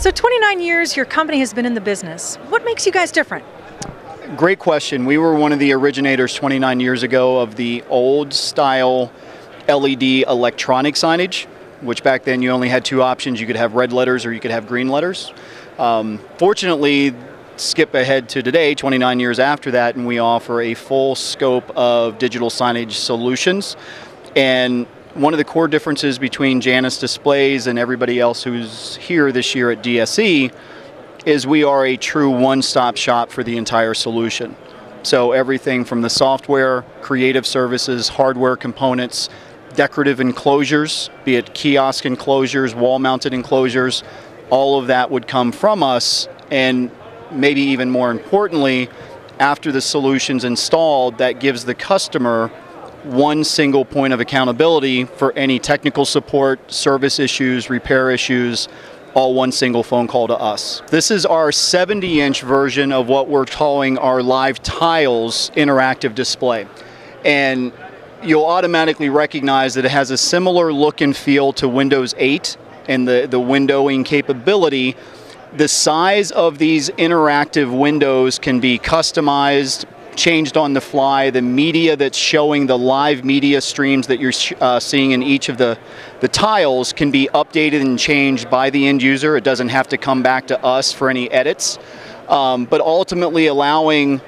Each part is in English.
So 29 years your company has been in the business. What makes you guys different? Great question. We were one of the originators 29 years ago of the old style LED electronic signage, which back then you only had two options. You could have red letters or you could have green letters. Fortunately, skip ahead to today, 29 years after that, and we offer a full scope of digital signage solutions. And one of the core differences between JANUS Displays and everybody else who's here this year at DSE is we are a true one-stop shop for the entire solution. So everything from the software, creative services, hardware components, decorative enclosures, be it kiosk enclosures, wall-mounted enclosures, all of that would come from us. And maybe even more importantly, after the solution's installed, that gives the customer one single point of accountability for any technical support, service issues, repair issues, all one single phone call to us. This is our 70-inch version of what we're calling our Live Tiles interactive display. And you'll automatically recognize that it has a similar look and feel to Windows 8 and the windowing capability. The size of these interactive windows can be customized, changed on the fly. The media that's showing, the live media streams that you're seeing in each of the tiles can be updated and changed by the end user. It doesn't have to come back to us for any edits, but ultimately allowing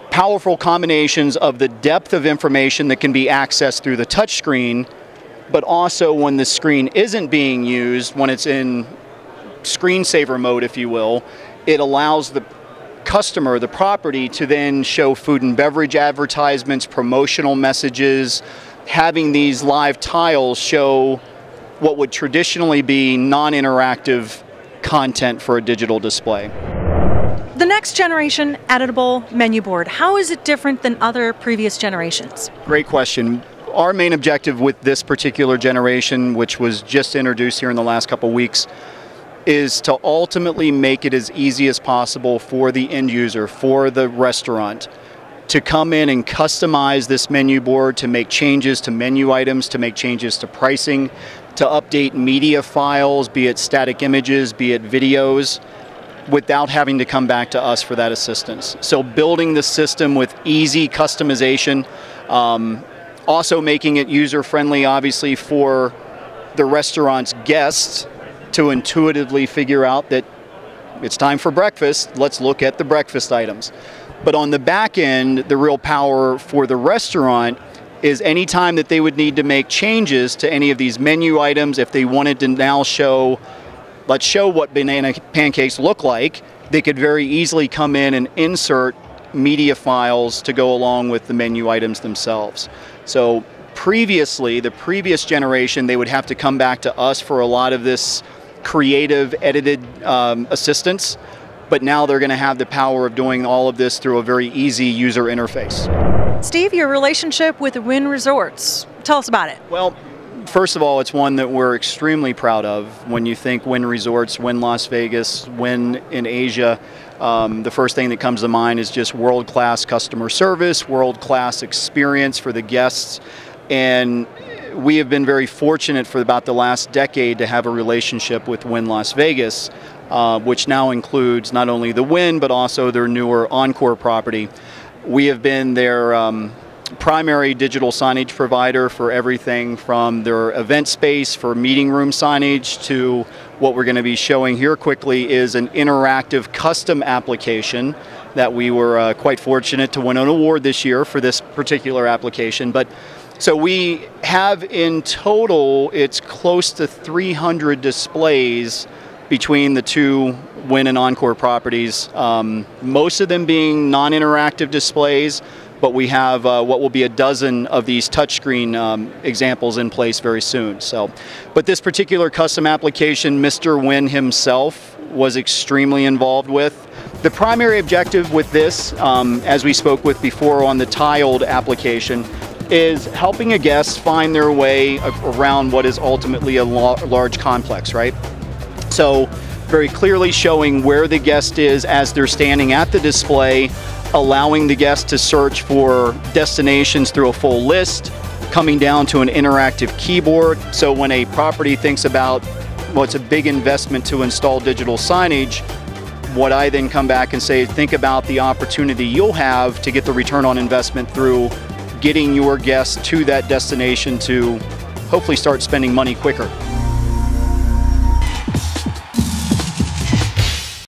powerful combinations of the depth of information that can be accessed through the touchscreen, but also when the screen isn't being used, when it's in screensaver mode, if you will, it allows the customer, the property, to then show food and beverage advertisements, promotional messages, having these live tiles show what would traditionally be non-interactive content for a digital display. The next generation editable menu board, how is it different than other previous generations? Great question. Our main objective with this particular generation, which was just introduced here in the last couple weeks, is to ultimately make it as easy as possible for the end user, for the restaurant, to come in and customize this menu board, to make changes to menu items, to make changes to pricing, to update media files, be it static images, be it videos, without having to come back to us for that assistance. So building the system with easy customization, also making it user-friendly, obviously, for the restaurant's guests, to intuitively figure out that it's time for breakfast, let's look at the breakfast items. But on the back end, the real power for the restaurant is any time that they would need to make changes to any of these menu items, if they wanted to now show, let's show what banana pancakes look like, they could very easily come in and insert media files to go along with the menu items themselves. So previously, the previous generation, they would have to come back to us for a lot of this creative edited assistance, but now they're going to have the power of doing all of this through a very easy user interface. Steve, your relationship with Wynn Resorts, tell us about it. Well, first of all, it's one that we're extremely proud of. When you think Wynn Resorts, Wynn Las Vegas, Wynn in Asia, the first thing that comes to mind is just world-class customer service, world-class experience for the guests, and we have been very fortunate for about the last decade to have a relationship with Wynn Las Vegas, which now includes not only the Wynn, but also their newer Encore property. We have been their primary digital signage provider for everything from their event space for meeting room signage to what we're going to be showing here quickly is an interactive custom application that we were quite fortunate to win an award this year for this particular application. But so we have in total, it's close to 300 displays between the two Wynn and Encore properties, most of them being non-interactive displays, but we have what will be a dozen of these touchscreen examples in place very soon. So, but this particular custom application, Mr. Wynn himself was extremely involved with. The primary objective with this, as we spoke with before on the tiled application, is helping a guest find their way around what is ultimately a large complex, right? So very clearly showing where the guest is as they're standing at the display, allowing the guest to search for destinations through a full list, coming down to an interactive keyboard. So when a property thinks about well, it's a big investment to install digital signage. What I then come back and say, think about the opportunity you'll have to get the return on investment through getting your guests to that destination to hopefully start spending money quicker.